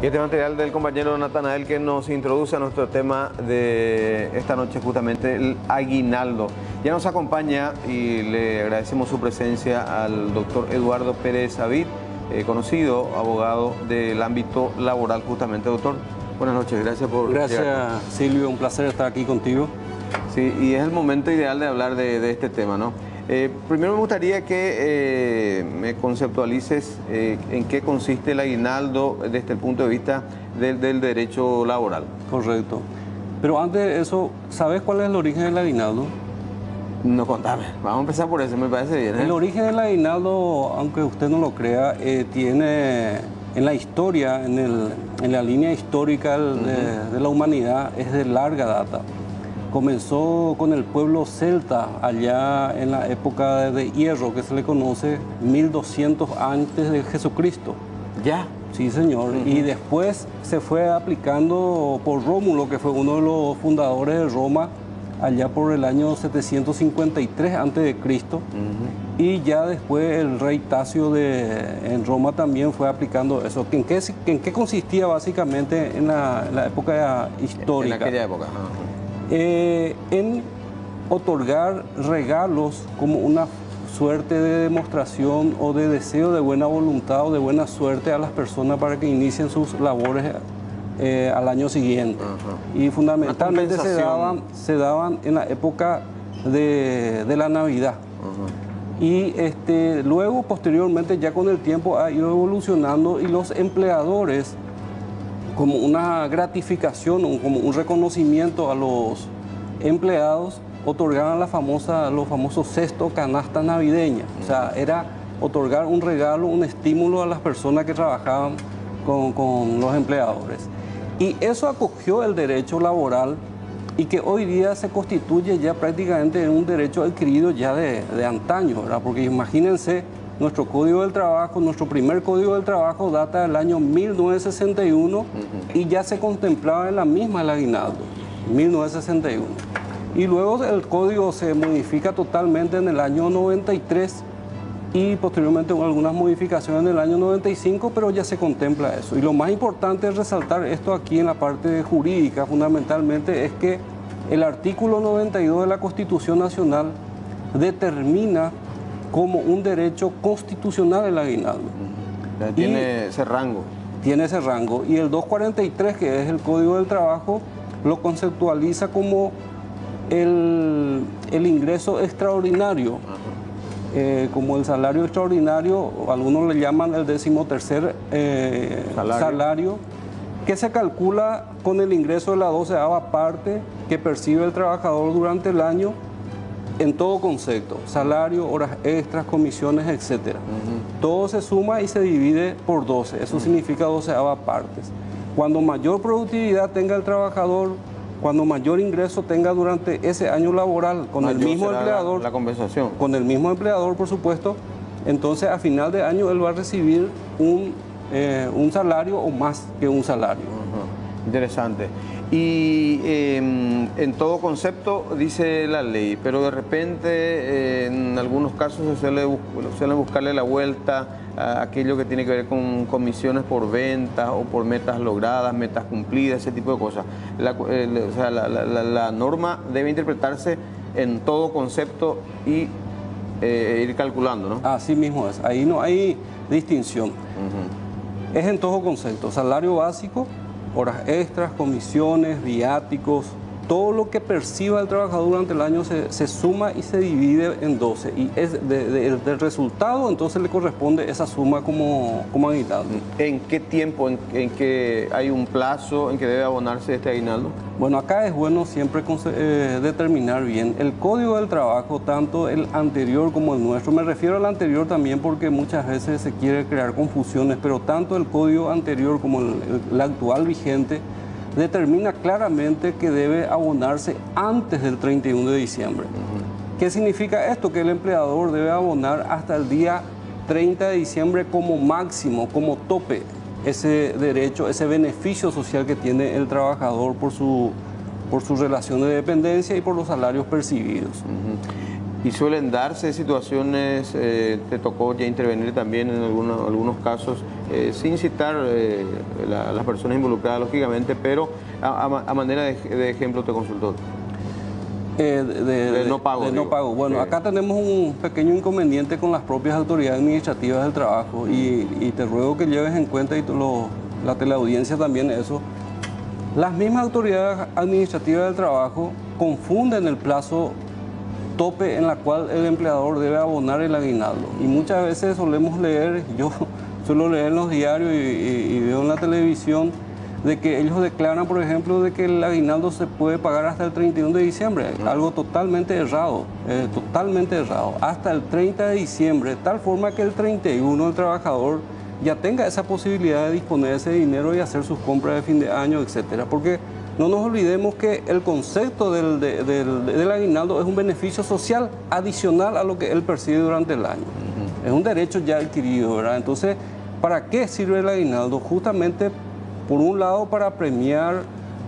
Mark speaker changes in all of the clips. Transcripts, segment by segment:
Speaker 1: Y este material del compañero Natanael que nos introduce a nuestro tema de esta noche, justamente el aguinaldo. Ya nos acompaña y le agradecemos su presencia al doctor Eduardo Pérez Avid, conocido abogado del ámbito laboral justamente. Doctor, buenas noches, gracias por llegar.
Speaker 2: Gracias, Silvio, un placer estar aquí contigo.
Speaker 1: Sí, y es el momento ideal de hablar de este tema, ¿no? Primero me gustaría que me conceptualices en qué consiste el aguinaldo desde el punto de vista del derecho laboral.
Speaker 2: Correcto. Pero antes de eso, ¿sabes cuál es el origen del aguinaldo?
Speaker 1: No, contame. Vamos a empezar por eso, me parece bien.
Speaker 2: El origen del aguinaldo, aunque usted no lo crea, tiene en la historia, en la línea histórica de la humanidad, es de larga data. Comenzó con el pueblo celta, allá en la época de hierro, que se le conoce, 1200 antes de Jesucristo.
Speaker 1: ¿Ya?
Speaker 2: Sí, señor. Y después se fue aplicando por Rómulo, que fue uno de los fundadores de Roma, allá por el año 753 antes de Cristo. Y ya después el rey Tasio en Roma también fue aplicando eso. ¿En qué consistía básicamente en la época histórica?
Speaker 1: En aquella época.
Speaker 2: En otorgar regalos como una suerte de demostración o de deseo de buena voluntad o de buena suerte a las personas para que inicien sus labores al año siguiente. Y fundamentalmente se daban en la época de la Navidad. Y luego, posteriormente, ya con el tiempo ha ido evolucionando y los empleadores, como una gratificación, como un reconocimiento a los empleados, otorgaban los famosos cestos canasta navideña. O sea, era otorgar un regalo, un estímulo a las personas que trabajaban con los empleadores. Y eso acogió el derecho laboral y que hoy día se constituye ya prácticamente en un derecho adquirido ya de antaño, ¿verdad? Porque imagínense, nuestro Código del Trabajo, nuestro primer Código del Trabajo data del año 1961 y ya se contemplaba en la misma el aguinaldo, 1961. Y luego el Código se modifica totalmente en el año 93 y posteriormente con algunas modificaciones en el año 95, pero ya se contempla eso. Y lo más importante es resaltar esto aquí en la parte jurídica, fundamentalmente, es que el artículo 92 de la Constitución Nacional determina como un derecho constitucional el aguinaldo.
Speaker 1: Tiene ese rango.
Speaker 2: Tiene ese rango. Y el 243, que es el Código del Trabajo, lo conceptualiza como el ingreso extraordinario, como el salario extraordinario, algunos le llaman el 13º salario, que se calcula con el ingreso de la 12ª parte que percibe el trabajador durante el año, en todo concepto, salario, horas extras, comisiones, etc. Todo se suma y se divide por 12, eso significa 12ª partes. Cuando mayor productividad tenga el trabajador, cuando mayor ingreso tenga durante ese año laboral con el mismo empleador,
Speaker 1: la compensación.
Speaker 2: Con el mismo empleador, por supuesto, entonces a final de año él va a recibir un salario o más que un salario.
Speaker 1: Interesante. Y en todo concepto dice la ley, pero de repente en algunos casos se suele buscarle la vuelta a aquello que tiene que ver con comisiones por ventas o por metas logradas, metas cumplidas, ese tipo de cosas. La norma debe interpretarse en todo concepto y ir calculando, ¿no?
Speaker 2: Así mismo es, ahí no hay distinción. Es en todo concepto, salario básico, horas extras, comisiones, viáticos, todo lo que perciba el trabajador durante el año se suma y se divide en 12. Y del resultado entonces le corresponde esa suma como aguinaldo.
Speaker 1: ¿En qué tiempo, en que hay un plazo en que debe abonarse este aguinaldo?
Speaker 2: Bueno, acá es bueno siempre determinar bien. El Código del Trabajo, tanto el anterior como el nuestro, me refiero al anterior también porque muchas veces se quiere crear confusiones, pero tanto el Código anterior como el actual vigente determina claramente que debe abonarse antes del 31 de diciembre. ¿Qué significa esto? Que el empleador debe abonar hasta el día 30 de diciembre como máximo, como tope, ese derecho, ese beneficio social que tiene el trabajador por su relación de dependencia y por los salarios percibidos.
Speaker 1: Y suelen darse situaciones, te tocó ya intervenir también en algunos casos, sin citar las personas involucradas, lógicamente, pero a manera de ejemplo te consultó.
Speaker 2: De no pago. De no pago. Bueno, acá tenemos un pequeño inconveniente con las propias autoridades administrativas del trabajo y te ruego que lleves en cuenta, y la teleaudiencia también, eso. Las mismas autoridades administrativas del trabajo confunden el plazo tope en la cual el empleador debe abonar el aguinaldo. Y muchas veces solemos leer, yo suelo leer en los diarios y veo en la televisión, de que ellos declaran, por ejemplo, de que el aguinaldo se puede pagar hasta el 31 de diciembre. Algo totalmente errado, hasta el 30 de diciembre, de tal forma que el 31 el trabajador ya tenga esa posibilidad de disponer de ese dinero y hacer sus compras de fin de año, etcétera. Porque no nos olvidemos que el concepto del aguinaldo es un beneficio social adicional a lo que él percibe durante el año. Es un derecho ya adquirido, ¿verdad? Entonces, ¿para qué sirve el aguinaldo? Justamente, por un lado, para premiar,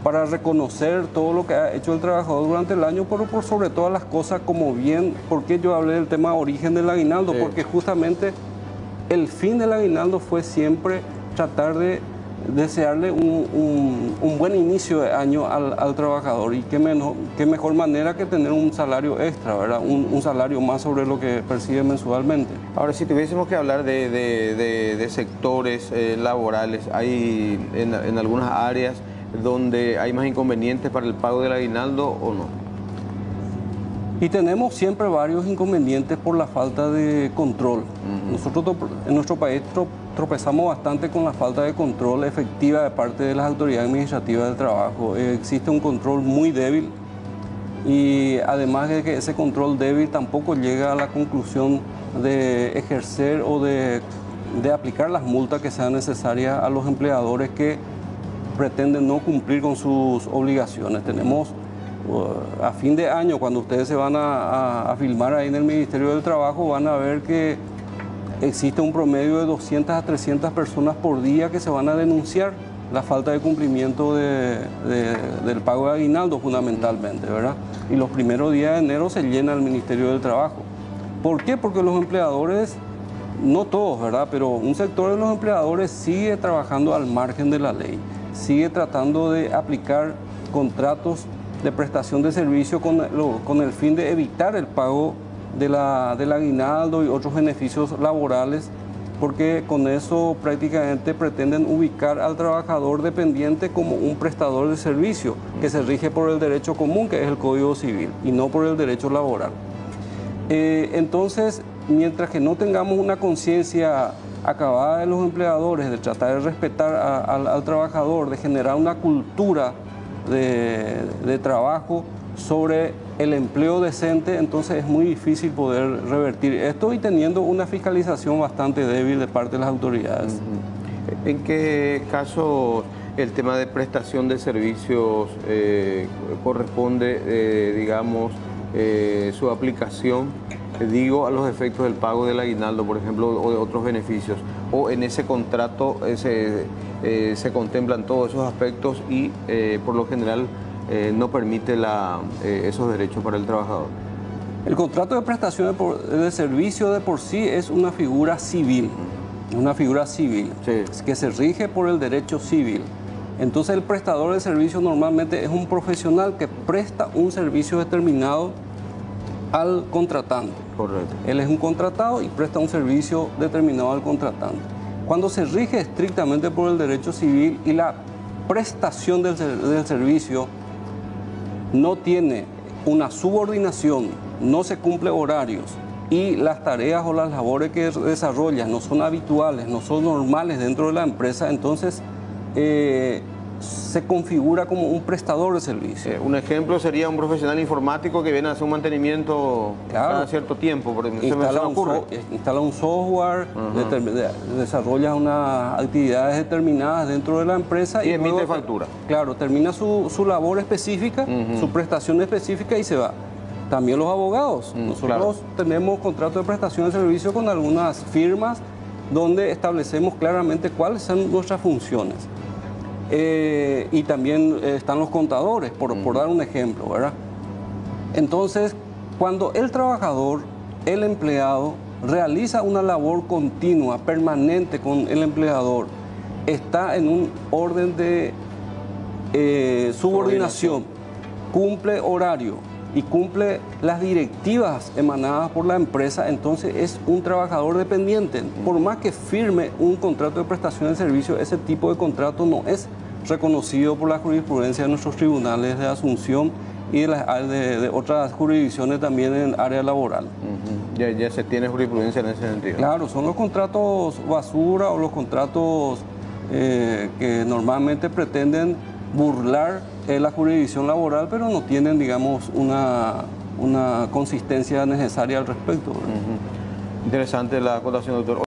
Speaker 2: para reconocer todo lo que ha hecho el trabajador durante el año, pero por sobre todas las cosas, como bien, ¿por qué yo hablé del tema origen del aguinaldo? Sí. Porque justamente el fin del aguinaldo fue siempre tratar de desearle un buen inicio de año al trabajador, y qué mejor manera que tener un salario extra, ¿verdad? Un salario más sobre lo que percibe mensualmente.
Speaker 1: Ahora, si tuviésemos que hablar de sectores laborales, ¿hay en algunas áreas donde hay más inconvenientes para el pago del aguinaldo o no?
Speaker 2: Y tenemos siempre varios inconvenientes por la falta de control. Nosotros en nuestro país tropezamos bastante con la falta de control efectiva de parte de las autoridades administrativas del trabajo. Existe un control muy débil, y además de que ese control débil tampoco llega a la conclusión de ejercer o de aplicar las multas que sean necesarias a los empleadores que pretenden no cumplir con sus obligaciones. Tenemos a fin de año, cuando ustedes se van a filmar ahí en el Ministerio del Trabajo, van a ver que existe un promedio de 200 a 300 personas por día que se van a denunciar la falta de cumplimiento del pago de aguinaldo, fundamentalmente, ¿verdad? Y los primeros días de enero se llena el Ministerio del Trabajo. ¿Por qué? Porque los empleadores, no todos, ¿verdad?, pero un sector de los empleadores sigue trabajando al margen de la ley, sigue tratando de aplicar contratos de prestación de servicio con el fin de evitar el pago del aguinaldo y otros beneficios laborales, porque con eso prácticamente pretenden ubicar al trabajador dependiente como un prestador de servicio que se rige por el derecho común, que es el Código Civil, y no por el derecho laboral. Entonces, mientras que no tengamos una conciencia acabada de los empleadores de tratar de respetar al trabajador, de generar una cultura de trabajo sobre el empleo decente, entonces es muy difícil poder revertir esto, y teniendo una fiscalización bastante débil de parte de las autoridades.
Speaker 1: ¿En qué caso el tema de prestación de servicios corresponde, digamos, su aplicación, digo, a los efectos del pago del aguinaldo, por ejemplo, o de otros beneficios? ¿O en ese contrato se contemplan todos esos aspectos y por lo general no permite esos derechos para el trabajador?
Speaker 2: El contrato de prestación de servicio de por sí es una figura civil, sí, que se rige por el derecho civil. Entonces el prestador de servicio normalmente es un profesional que presta un servicio determinado al contratante.
Speaker 1: Correcto.
Speaker 2: Él es un contratado y presta un servicio determinado al contratante. Cuando se rige estrictamente por el derecho civil y la prestación del servicio no tiene una subordinación, no se cumple horarios, y las tareas o las labores que desarrolla no son habituales, no son normales dentro de la empresa, entonces se configura como un prestador de servicio.
Speaker 1: Un ejemplo sería un profesional informático que viene a hacer un mantenimiento cada cierto tiempo.
Speaker 2: Instala un software, desarrolla unas actividades determinadas dentro de la empresa
Speaker 1: y emite factura.
Speaker 2: Claro, termina su labor específica, su prestación específica, y se va. También los abogados. Nosotros tenemos contratos de prestación de servicio con algunas firmas donde establecemos claramente cuáles son nuestras funciones. Y también están los contadores, por dar un ejemplo, ¿verdad? Entonces, Cuando el trabajador, el empleado, realiza una labor continua, permanente con el empleador, está en un orden de subordinación, cumple horario y cumple las directivas emanadas por la empresa, entonces es un trabajador dependiente. Por más que firme un contrato de prestación de servicio, ese tipo de contrato no es reconocido por la jurisprudencia de nuestros tribunales de Asunción y de otras jurisdicciones también en el área laboral.
Speaker 1: Ya se tiene jurisprudencia en ese sentido.
Speaker 2: Claro, son los contratos basura o los contratos que normalmente pretenden burlar la jurisdicción laboral, pero no tienen, digamos, una consistencia necesaria al respecto.
Speaker 1: Interesante la acotación, doctor.